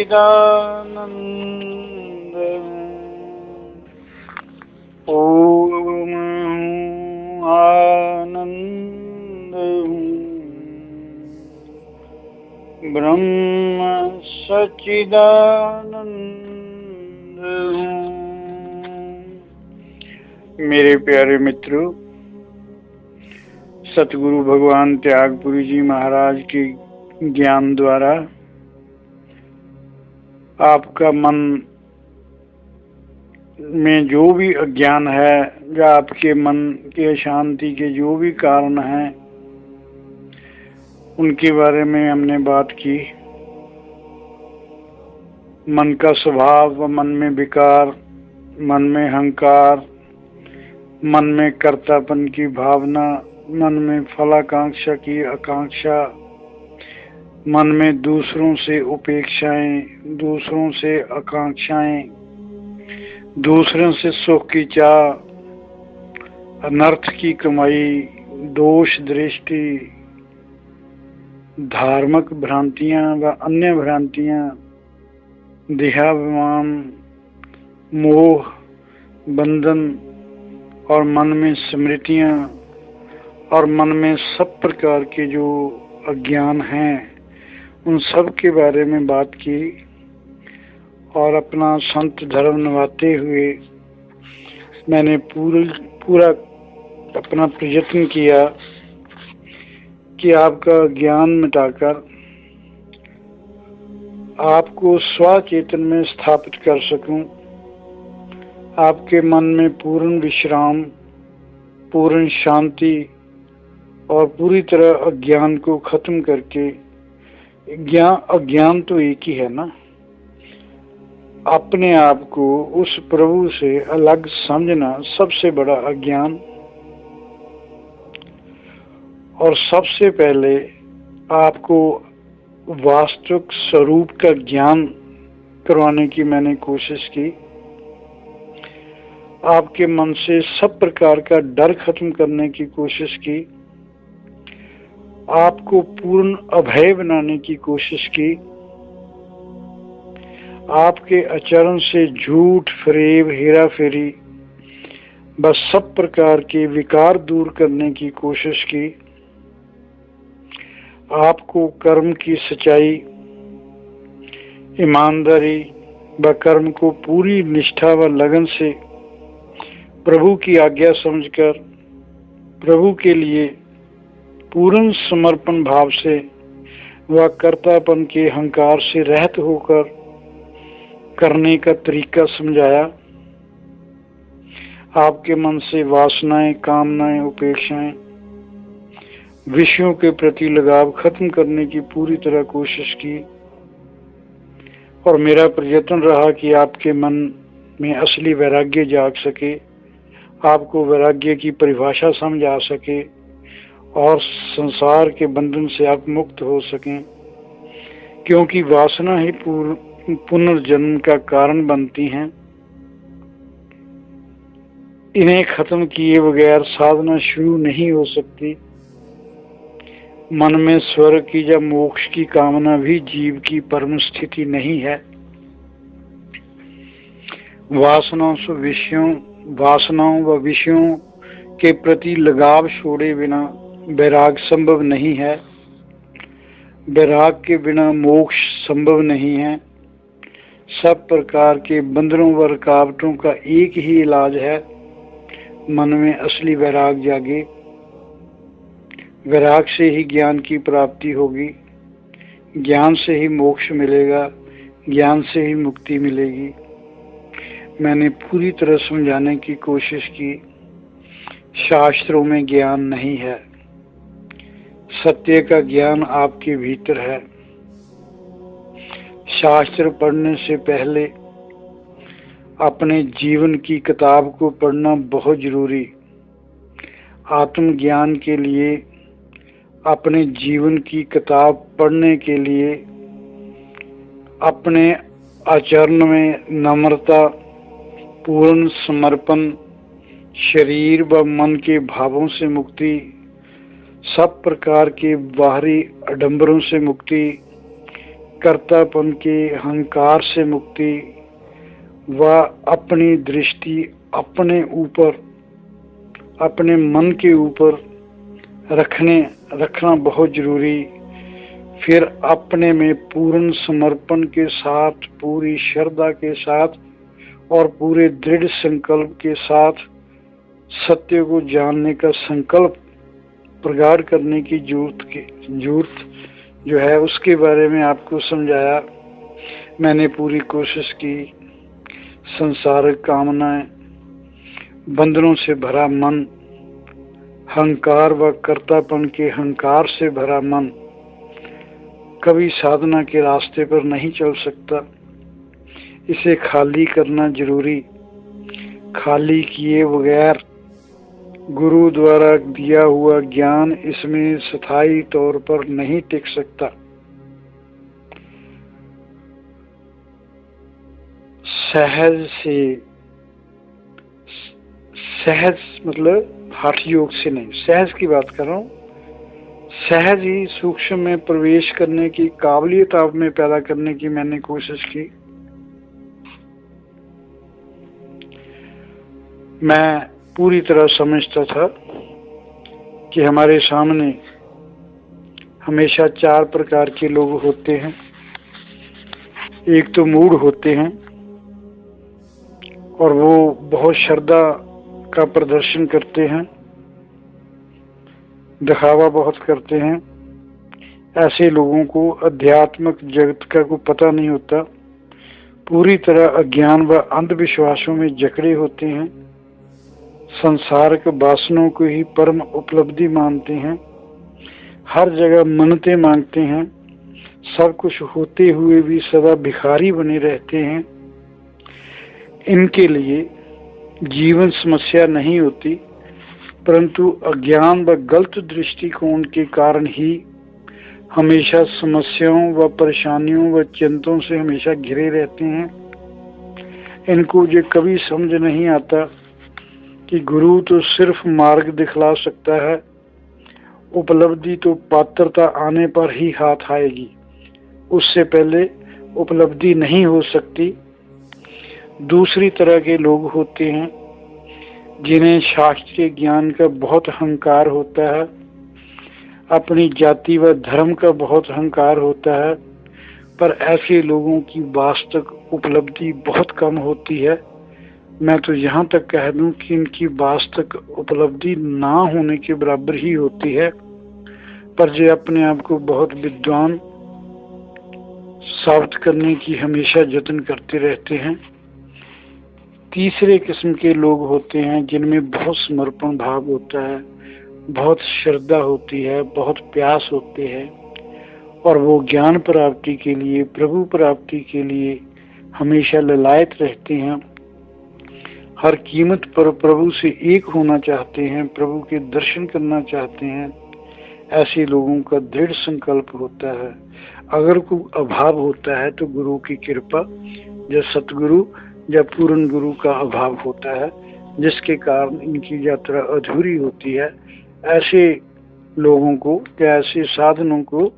सच्चिदानंद ओम आनंद ब्रह्म सच्चिदानंद। मेरे प्यारे मित्रों, सतगुरु भगवान त्यागपुरी जी महाराज के ज्ञान द्वारा आपका मन में जो भी अज्ञान है या आपके मन की अशांति के जो भी कारण हैं, उनके बारे में हमने बात की। मन का स्वभाव, मन में विकार, मन में अहंकार, मन में कर्तापन की भावना, मन में फलाकांक्षा की आकांक्षा, मन में दूसरों से उपेक्षाएं, दूसरों से आकांक्षाएं, दूसरों से सुख की चाह, अनर्थ की कमाई, दोष दृष्टि, धार्मिक भ्रांतियां व अन्य भ्रांतियां, देहाभिमान, मोह, बंधन और मन में स्मृतियां और मन में सब प्रकार के जो अज्ञान हैं, उन सब के बारे में बात की और अपना संत धर्म निभाते हुए मैंने पूरा अपना प्रयत्न किया कि आपका ज्ञान मिटाकर आपको स्वचेतन में स्थापित कर सकूं, आपके मन में पूर्ण विश्राम, पूर्ण शांति और पूरी तरह अज्ञान को खत्म करके, अज्ञान तो एक ही है ना, अपने आप को उस प्रभु से अलग समझना सबसे बड़ा अज्ञान। और सबसे पहले आपको वास्तविक स्वरूप का ज्ञान करवाने की मैंने कोशिश की। आपके मन से सब प्रकार का डर खत्म करने की कोशिश की, आपको पूर्ण अभय बनाने की कोशिश की, आपके आचरण से झूठ, फरेब, हेरा फेरी, बस सब प्रकार के विकार दूर करने की कोशिश की। आपको कर्म की सच्चाई, ईमानदारी व कर्म को पूरी निष्ठा व लगन से प्रभु की आज्ञा समझकर प्रभु के लिए पूर्ण समर्पण भाव से व कर्तापन के अहंकार से रहित होकर करने का तरीका समझाया। आपके मन से वासनाएं, कामनाएं, उपेक्षाएं, विषयों के प्रति लगाव खत्म करने की पूरी तरह कोशिश की और मेरा प्रयत्न रहा कि आपके मन में असली वैराग्य जाग सके, आपको वैराग्य की परिभाषा समझ आ सके और संसार के बंधन से आप मुक्त हो सकें, क्योंकि वासना ही पुनर्जन्म का कारण बनती हैं। इन्हें खत्म किए बगैर साधना शुरू नहीं हो सकती। मन में स्वर्ग की या मोक्ष की कामना भी जीव की परम स्थिति नहीं है। वासनाओं व विषयों के प्रति लगाव छोड़े बिना वैराग संभव नहीं है। वैराग के बिना मोक्ष संभव नहीं है। सब प्रकार के बंधनों व रुकावटों का एक ही इलाज है, मन में असली वैराग जागे। वैराग से ही ज्ञान की प्राप्ति होगी, ज्ञान से ही मोक्ष मिलेगा, ज्ञान से ही मुक्ति मिलेगी। मैंने पूरी तरह समझाने की कोशिश की, शास्त्रों में ज्ञान नहीं है, सत्य का ज्ञान आपके भीतर है। शास्त्र पढ़ने से पहले अपने जीवन की किताब को पढ़ना बहुत जरूरी। आत्मज्ञान के लिए अपने जीवन की किताब पढ़ने के लिए अपने आचरण में नम्रता, पूर्ण समर्पण, शरीर व मन के भावों से मुक्ति, सब प्रकार के बाहरी आडंबरों से मुक्ति, कर्तापन के अहंकार से मुक्ति व अपनी दृष्टि अपने ऊपर, अपने मन के ऊपर रखना बहुत जरूरी। फिर अपने में पूर्ण समर्पण के साथ, पूरी श्रद्धा के साथ और पूरे दृढ़ संकल्प के साथ सत्य को जानने का संकल्प प्रगाढ़ करने की जरूरत जो है उसके बारे में आपको समझाया। मैंने पूरी कोशिश की। संसारिक कामनाएं, बंधनों से भरा मन, अहंकार व कर्तापन के अहंकार से भरा मन कभी साधना के रास्ते पर नहीं चल सकता। इसे खाली करना जरूरी। खाली किए बगैर गुरु द्वारा दिया हुआ ज्ञान इसमें स्थायी तौर पर नहीं टिक सकता। सहज मतलब हठ योग से नहीं, सहज की बात कर रहा हूं। सहज ही सूक्ष्म में प्रवेश करने की काबिलियत आप में पैदा करने की मैंने कोशिश की। मैं पूरी तरह समझता था कि हमारे सामने हमेशा 4 प्रकार के लोग होते हैं। एक तो मूढ़ होते हैं और वो बहुत श्रद्धा का प्रदर्शन करते हैं, दिखावा बहुत करते हैं। ऐसे लोगों को अध्यात्मिक जगत का कोई पता नहीं होता, पूरी तरह अज्ञान व अंधविश्वासों में जकड़े होते हैं। संसार के वासनों को ही परम उपलब्धि मानते हैं, हर जगह मन्नतें मांगते हैं, सब कुछ होते हुए भी सदा भिखारी बने रहते हैं। इनके लिए जीवन समस्या नहीं होती, परंतु अज्ञान व गलत दृष्टिकोण के कारण ही हमेशा समस्याओं व परेशानियों व चिंताओं से हमेशा घिरे रहते हैं। इनको ये कभी समझ नहीं आता कि गुरु तो सिर्फ मार्ग दिखला सकता है, उपलब्धि तो पात्रता आने पर ही हाथ आएगी, उससे पहले उपलब्धि नहीं हो सकती। दूसरी तरह के लोग होते हैं जिन्हें शास्त्रीय ज्ञान का बहुत अहंकार होता है, अपनी जाति व धर्म का बहुत अहंकार होता है, पर ऐसे लोगों की वास्तविक उपलब्धि बहुत कम होती है। मैं तो यहाँ तक कह दूं कि इनकी वास्तविक उपलब्धि ना होने के बराबर ही होती है, पर जो अपने आप को बहुत विद्वान साबित करने की हमेशा जतन करते रहते हैं। तीसरे किस्म के लोग होते हैं जिनमें बहुत समर्पण भाव होता है, बहुत श्रद्धा होती है, बहुत प्यास होते हैं और वो ज्ञान प्राप्ति के लिए, प्रभु प्राप्ति के लिए हमेशा ललायत रहते हैं। हर कीमत पर प्रभु से एक होना चाहते हैं, प्रभु के दर्शन करना चाहते हैं। ऐसे लोगों का दृढ़ संकल्प होता है। अगर कोई अभाव होता है तो गुरु की कृपा या सतगुरु या पूर्ण गुरु का अभाव होता है, जिसके कारण इनकी यात्रा अधूरी होती है। ऐसे लोगों को या ऐसे साधनों को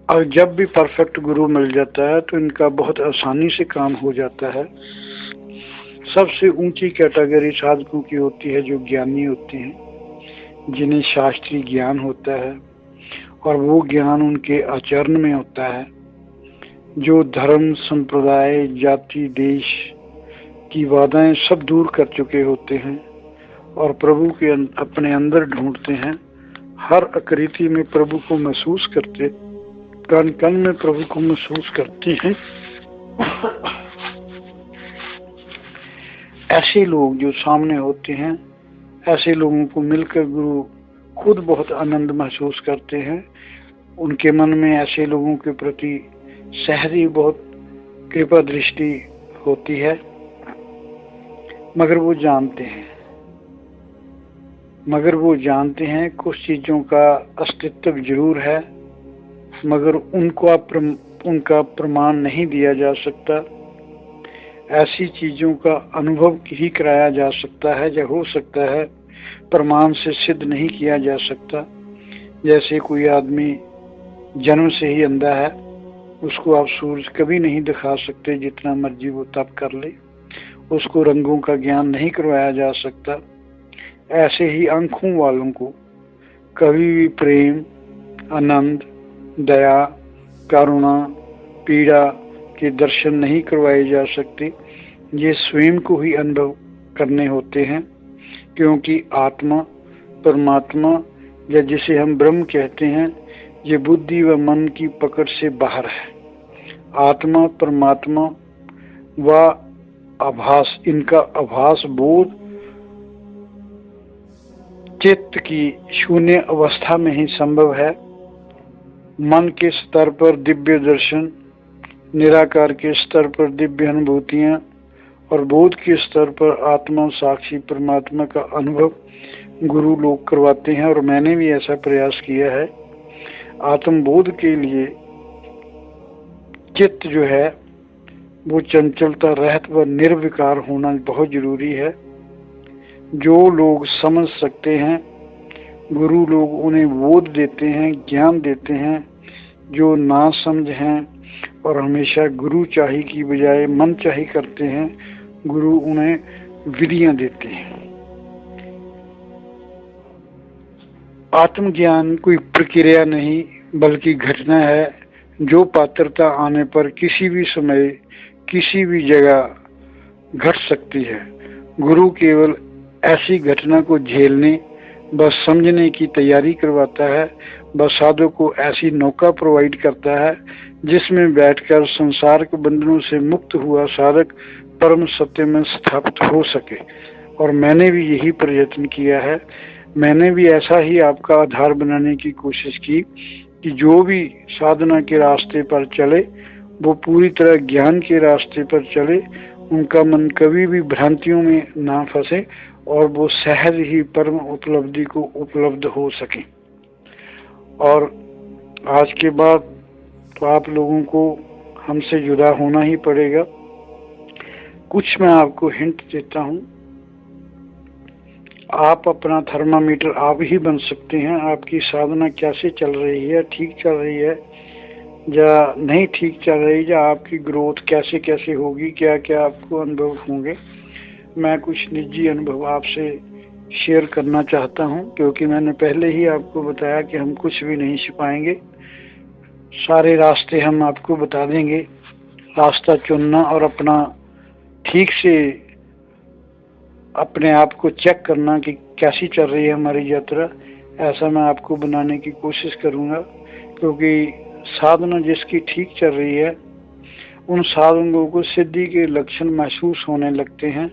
और जब भी परफेक्ट गुरु मिल जाता है तो इनका बहुत आसानी से काम हो जाता है। सबसे ऊंची कैटेगरी साधकों की होती है जो ज्ञानी होते हैं, जिन्हें शास्त्रीय ज्ञान होता है और वो ज्ञान उनके आचरण में होता है, जो धर्म, संप्रदाय, जाति, देश की बाधाएं सब दूर कर चुके होते हैं और प्रभु के अपने अंदर ढूंढते हैं। हर आकृति में प्रभु को महसूस करते, कण कण में प्रभु को महसूस करते हैं। ऐसे लोग जो सामने होते हैं, ऐसे लोगों को मिलकर गुरु खुद बहुत आनंद महसूस करते हैं। उनके मन में ऐसे लोगों के प्रति सहज ही बहुत कृपा दृष्टि होती है, मगर वो जानते हैं कुछ चीजों का अस्तित्व जरूर है, मगर उनका प्रमाण नहीं दिया जा सकता। ऐसी चीजों का अनुभव ही कराया जा सकता है या हो सकता है, प्रमाण से सिद्ध नहीं किया जा सकता। जैसे कोई आदमी जन्म से ही अंधा है उसको आप सूरज कभी नहीं दिखा सकते, जितना मर्जी वो तप कर ले, उसको रंगों का ज्ञान नहीं करवाया जा सकता। ऐसे ही आंखों वालों को कभी भी प्रेम, आनंद, दया, करुणा, पीड़ा के दर्शन नहीं करवाए जा सकते। ये स्वयं को ही अनुभव करने होते हैं, क्योंकि आत्मा, परमात्मा या जिसे हम ब्रह्म कहते हैं, ये बुद्धि व मन की पकड़ से बाहर है। आत्मा, परमात्मा व आभास, इनका आभास बोध चित्त की शून्य अवस्था में ही संभव है। मन के स्तर पर दिव्य दर्शन, निराकार के स्तर पर दिव्य अनुभूतियां और बोध के स्तर पर आत्मा साक्षी परमात्मा का अनुभव गुरु लोग करवाते हैं, और मैंने भी ऐसा प्रयास किया है। आत्मबोध के लिए चित्त जो है वो चंचलता रहित व निर्विकार होना बहुत जरूरी है। जो लोग समझ सकते हैं, गुरु लोग उन्हें बोध देते हैं, ज्ञान देते हैं। जो ना समझ हैं और हमेशा गुरु चाही की बजाय मन चाही करते हैं, गुरु उन्हें विधियां देते हैं। आत्मज्ञान कोई प्रक्रिया नहीं बल्कि घटना है, जो पात्रता आने पर किसी भी समय किसी भी जगह घट सकती है। गुरु केवल ऐसी घटना को झेलने बस समझने की तैयारी करवाता है। बस साधक को ऐसी नौका प्रोवाइड करता है जिसमें बैठकर संसार के बंधनों से मुक्त हुआ साधक परम सत्य में स्थापित हो सके। और मैंने भी यही प्रयत्न किया है। मैंने भी ऐसा ही आपका आधार बनाने की कोशिश की कि जो भी साधना के रास्ते पर चले वो पूरी तरह ज्ञान के रास्ते पर चले, उनका मन कभी भी भ्रांतियों में ना फंसे और वो सहज ही परम उपलब्धि को उपलब्ध हो सके। और आज के बाद तो आप लोगों को हमसे जुदा होना ही पड़ेगा। कुछ मैं आपको हिंट देता हूँ। आप अपना थर्मामीटर आप ही बन सकते हैं। आपकी साधना कैसे चल रही है, ठीक चल रही है या नहीं ठीक चल रही है, या आपकी ग्रोथ कैसे कैसे होगी, क्या क्या आपको अनुभव होंगे। मैं कुछ निजी अनुभव आपसे शेयर करना चाहता हूं, क्योंकि मैंने पहले ही आपको बताया कि हम कुछ भी नहीं छिपाएंगे, सारे रास्ते हम आपको बता देंगे। रास्ता चुनना और अपना ठीक से अपने आप को चेक करना कि कैसी चल रही है हमारी यात्रा, ऐसा मैं आपको बनाने की कोशिश करूंगा। क्योंकि साधना जिसकी ठीक चल रही है, उन साधकों को सिद्धि के लक्षण महसूस होने लगते हैं,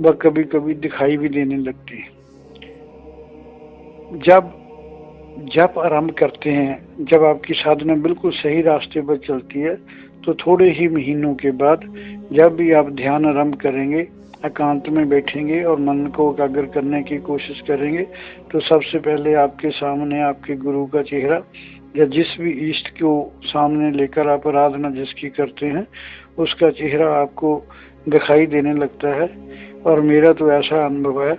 वह कभी कभी दिखाई भी देने लगते हैं। जब आरंभ करते हैं, जब आपकी साधना बिल्कुल सही रास्ते पर चलती है, तो थोड़े ही महीनों के बाद जब भी आप ध्यान आरंभ करेंगे, एकांत में बैठेंगे और मन को एकाग्र करने की कोशिश करेंगे, तो सबसे पहले आपके सामने आपके गुरु का चेहरा या जिस भी इष्ट को सामने लेकर आप आराधना जिसकी करते हैं, उसका चेहरा आपको दिखाई देने लगता है। और मेरा तो ऐसा अनुभव है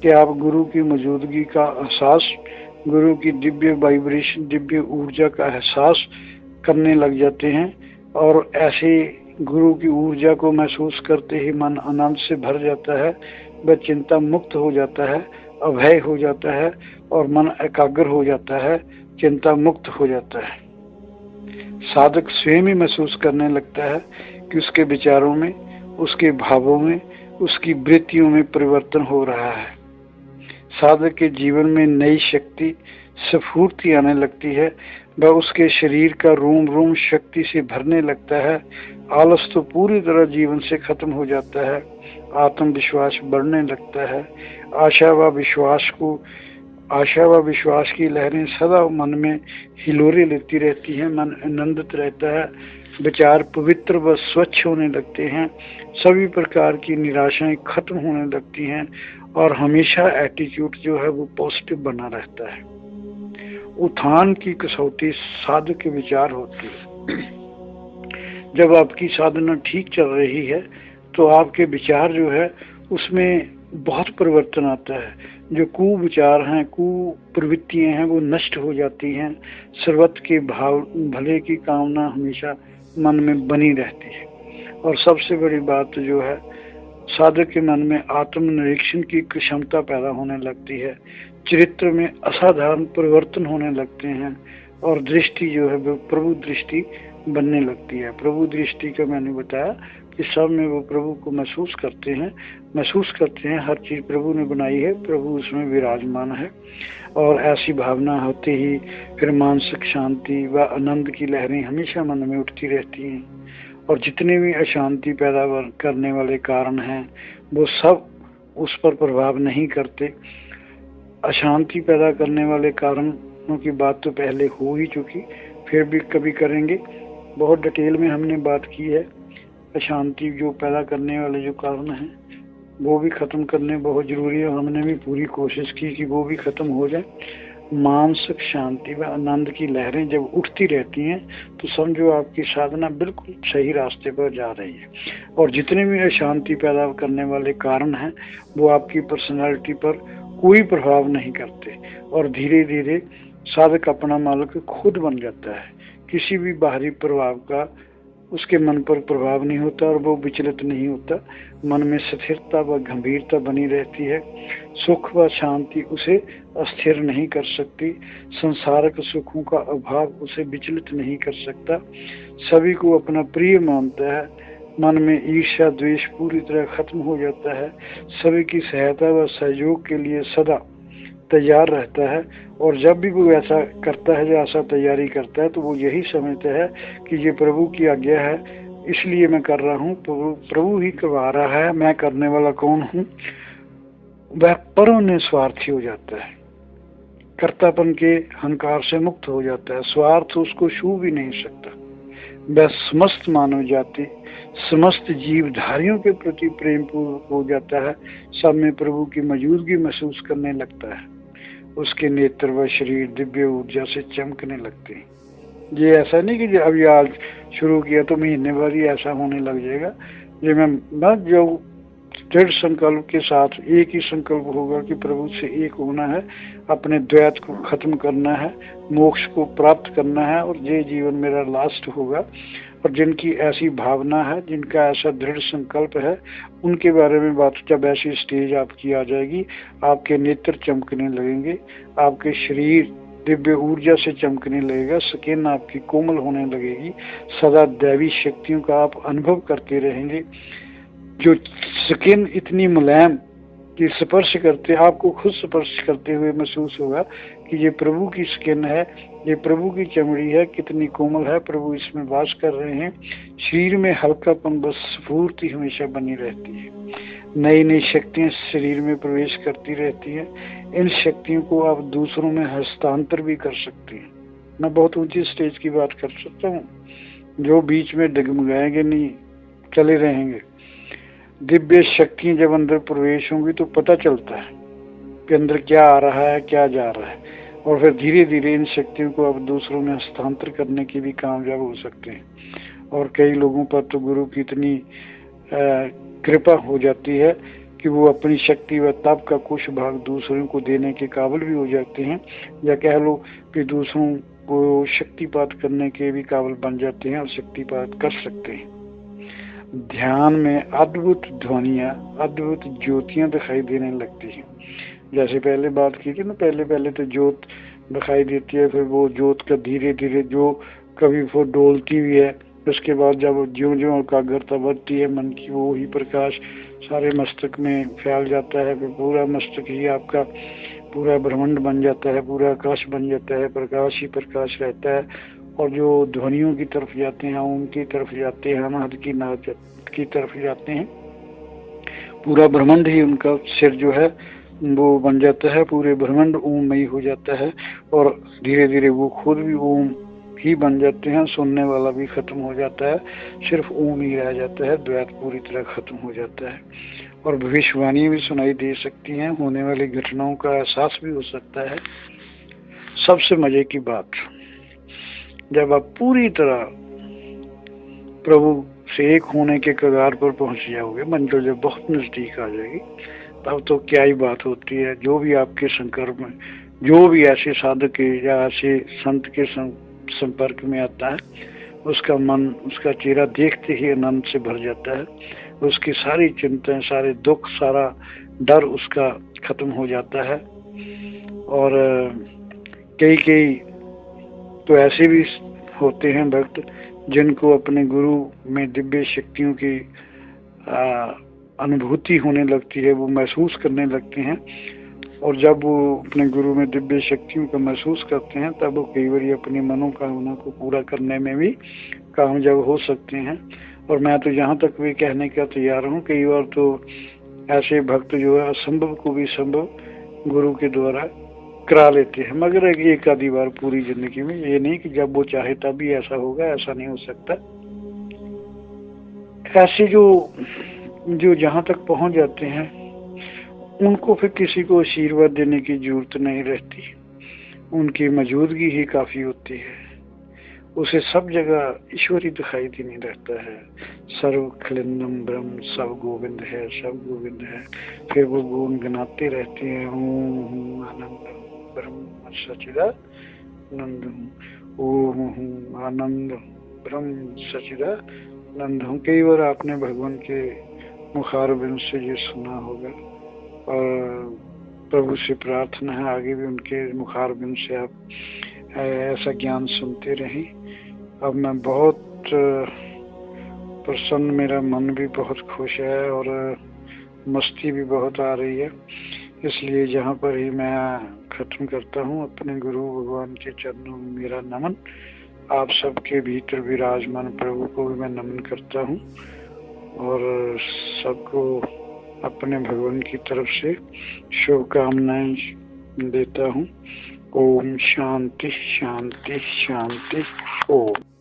कि आप गुरु की मौजूदगी का एहसास, गुरु की दिव्य वाइब्रेशन, दिव्य ऊर्जा का एहसास करने लग जाते हैं। और ऐसे गुरु की ऊर्जा को महसूस करते ही मन आनंद से भर जाता है, वह चिंता मुक्त हो जाता है, अभय हो जाता है और मन एकाग्र हो जाता है, चिंता मुक्त हो जाता है। साधक स्वयं ही महसूस करने लगता है कि उसके विचारों में, उसके भावों में, उसकी वृत्तियों में परिवर्तन हो रहा है। साधक के जीवन में नई शक्ति, स्फूर्ति आने लगती है। वह उसके शरीर का रोम रोम शक्ति से भरने लगता है। आलस तो पूरी तरह जीवन से खत्म हो जाता है। आत्मविश्वास बढ़ने लगता है। आशा व विश्वास की लहरें सदा मन में हिलोरे लेती रहती हैं। मन आनंदित रहता है। विचार पवित्र व स्वच्छ होने लगते हैं। सभी प्रकार की निराशाएं खत्म होने लगती हैं और हमेशा एटीट्यूड जो है वो पॉजिटिव बना रहता है। उत्थान की कसौटी साधक के विचार होती है। जब आपकी साधना ठीक चल रही है तो आपके विचार जो है उसमें बहुत परिवर्तन आता है। जो कुविचार हैं, कुप्रवृत्तियां हैं, वो नष्ट हो जाती हैं। सर्वत्र के भाव, भले की कामना हमेशा मन में बनी रहती है। और सबसे बड़ी बात जो है, साधक के मन में आत्मनिरीक्षण की क्षमता पैदा होने लगती है। चरित्र में असाधारण परिवर्तन होने लगते हैं और दृष्टि जो है वो प्रभु दृष्टि बनने लगती है। प्रभु दृष्टि का मैंने बताया कि सब में वो प्रभु को महसूस करते हैं। हर चीज प्रभु ने बनाई है, प्रभु उसमें विराजमान है। और ऐसी भावना होते ही फिर मानसिक शांति व आनंद की लहरें हमेशा मन में उठती रहती हैं। और जितने भी अशांति पैदा करने वाले कारण हैं, वो सब उस पर प्रभाव नहीं करते। अशांति पैदा करने वाले कारणों की बात तो पहले हो ही चुकी, फिर भी कभी करेंगे। बहुत डिटेल में हमने बात की है। अशांति जो पैदा करने वाले जो कारण हैं, वो भी खत्म करने बहुत जरूरी है। हमने भी पूरी कोशिश की कि वो भी खत्म हो जाए। मानसिक शांति व आनंद की लहरें जब उठती रहती हैं तो समझो आपकी साधना बिल्कुल सही रास्ते पर जा रही है। और जितने भी अशांति पैदा करने वाले कारण हैं, वो आपकी पर्सनालिटी पर कोई प्रभाव नहीं करते। और धीरे धीरे साधक अपना मालिक खुद बन जाता है। किसी भी बाहरी प्रभाव का उसके मन पर प्रभाव नहीं होता और वो विचलित नहीं होता। मन में स्थिरता व गंभीरता बनी रहती है। सुख व शांति उसे अस्थिर नहीं कर सकती। संसारिक सुखों का अभाव उसे विचलित नहीं कर सकता। सभी को अपना प्रिय मानता है। मन में ईर्ष्या द्वेष पूरी तरह खत्म हो जाता है। सभी की सहायता व सहयोग के लिए सदा तैयार रहता है। और जब भी वो ऐसा करता है, जैसा तैयारी करता है, तो वो यही समझता है कि ये प्रभु की आज्ञा है, इसलिए मैं कर रहा हूँ। प्रभु ही करवा रहा है, मैं करने वाला कौन हूँ। वह परम निस्वार्थी हो जाता है। कर्तापन के अहंकार से मुक्त हो जाता है। स्वार्थ उसको छू भी नहीं सकता। वह समस्त मानव जाति, समस्त जीवधारियों के प्रति प्रेम पूर्वक हो जाता है। सब में प्रभु की मौजूदगी महसूस करने लगता है। उसके नेत्र व शरीर दिव्य ऊर्जा से चमकने लगते हैं। ये ऐसा नहीं कि अभी आज शुरू किया तो महीने भर ही ऐसा होने लग जाएगा। ये मैं जो दृढ़ संकल्प के साथ एक ही संकल्प होगा कि प्रभु से एक होना है, अपने द्वैत को खत्म करना है, मोक्ष को प्राप्त करना है और ये जीवन मेरा लास्ट होगा। और जिनकी ऐसी भावना है, जिनका ऐसा दृढ़ संकल्प है, उनके बारे में बात जब ऐसी स्टेज आपकी आ जाएगी, आपके नेत्र चमकने लगेंगे, आपके शरीर दिव्य ऊर्जा से चमकने लगेगा, स्किन आपकी कोमल होने लगेगी, सदा दैवी शक्तियों का आप अनुभव करते रहेंगे। जो स्किन इतनी मुलायम कि स्पर्श करते, आपको खुद स्पर्श करते हुए महसूस होगा कि ये प्रभु की स्किन है, ये प्रभु की चमड़ी है, कितनी कोमल है, प्रभु इसमें वास कर रहे हैं। शरीर में हल्कापन व स्फूर्ति हमेशा बनी रहती है। नई नई शक्तियां शरीर में प्रवेश करती रहती हैं। इन शक्तियों को आप दूसरों में हस्तांतर भी कर सकते हैं। मैं बहुत ऊंची स्टेज की बात कर सकता हूँ, जो बीच में डगमगाएंगे नहीं, चले रहेंगे। दिव्य शक्तियां जब अंदर प्रवेश होंगी तो पता चलता है कि अंदर क्या आ रहा है, क्या जा रहा है। और फिर धीरे धीरे इन शक्तियों को आप दूसरों में हस्तांतर करने की भी कामयाब हो सकते हैं। और कई लोगों पर तो गुरु की इतनी कृपा हो जाती है कि वो अपनी शक्ति व तप का कुछ भाग दूसरों को देने के काबिल भी हो जाते हैं, या कह लो कि दूसरों को शक्तिपात करने के भी काबिल बन जाते हैं और शक्तिपात कर सकते हैं। ध्यान में अद्भुत ध्वनियां, अद्भुत ज्योतियां दिखाई देने लगती हैं। जैसे पहले बात की थी ना, पहले तो ज्योत दिखाई देती है, फिर वो ज्योत का धीरे धीरे जो कभी वो डोलती भी है, उसके बाद जब ज्यों ज्यों एकाग्रता बढ़ती है मन की, वो ही प्रकाश सारे मस्तक में फैल जाता है। फिर पूरा मस्तक ही आपका पूरा ब्रह्मांड बन जाता है, पूरा आकाश बन जाता है, प्रकाश ही प्रकाश रहता है। और जो ध्वनियों की तरफ जाते हैं, ओम की तरफ जाते हैं, अनाहत की तरफ जाते हैं, पूरा ब्रह्मांड ही उनका सिर जो है वो बन जाता है, पूरे ब्रह्मांड ओममय हो जाता है। और धीरे धीरे वो खुद भी ओम ही बन जाते हैं। सुनने वाला भी खत्म हो जाता है, सिर्फ ओम ही रह जाता है, द्वैत पूरी तरह खत्म हो जाता है। और भविष्यवाणी भी सुनाई दे सकती हैं, होने वाली घटनाओं का एहसास भी हो सकता है। सबसे मजे की बात, जब आप पूरी तरह प्रभु से एक होने के कगार पर पहुंच जाओगे। मंजिल जब बहुत नजदीक आ जाएगी तब तो क्या ही बात होती है। जो भी आपके संकल्प में, जो भी ऐसे साधक या ऐसे संत के संपर्क में आता है, उसका मन, उसका चेहरा देखते ही आनंद से भर जाता है। उसकी सारी चिंताएं, सारे दुख, सारा डर उसका खत्म हो जाता है। और कई कई तो ऐसे भी होते हैं भक्त जिनको अपने गुरु में दिव्य शक्तियों की अनुभूति होने लगती है, वो महसूस करने लगते हैं। और जब वो अपने गुरु में दिव्य शक्तियों को महसूस करते हैं तब वो कई बार अपनी मनोकामना को पूरा करने में भी कामयाब हो सकते हैं। और मैं तो यहाँ तक भी कहने का तैयार हूँ, कई बार तो ऐसे भक्त जो है असंभव को भी संभव गुरु के द्वारा करा लेते हैं, मगर एक आधी बार पूरी जिंदगी में। ये नहीं कि जब वो चाहे तभी ऐसा होगा, ऐसा नहीं हो सकता। ऐसे जो जहां तक पहुंच जाते हैं उनको फिर किसी को आशीर्वाद देने की जरूरत नहीं रहती, उनकी मौजूदगी ही काफी होती है। उसे सब जगह ईश्वर ही दिखाई देने रहता है। सर्व खलिंदम ब्रह्म, सब गोविंद है, सब गोविंद है। फिर वो गुण गनाते रहते हैं, ओम आनंद ब्रह्म सच्चिदानंद, ओम आनंद ब्रह्म सच्चिदानंद। कई बार आपने भगवान के मुखारबिंद से ये सुना होगा, और प्रभु से प्रार्थना है आगे भी उनके मुखारबिंद से आप ऐसा ज्ञान सुनते रहें। अब मैं बहुत प्रसन्न, मेरा मन भी बहुत खुश है और मस्ती भी बहुत आ रही है। इसलिए जहाँ पर ही मैं खत्म करता हूँ, अपने गुरु भगवान के चरणों में मेरा नमन। आप सबके भीतर विराजमान प्रभु को भी मैं नमन करता हूँ और सबको अपने भगवान की तरफ से शुभकामनाएं देता हूँ। ओम शांति शांति शांति। ओम।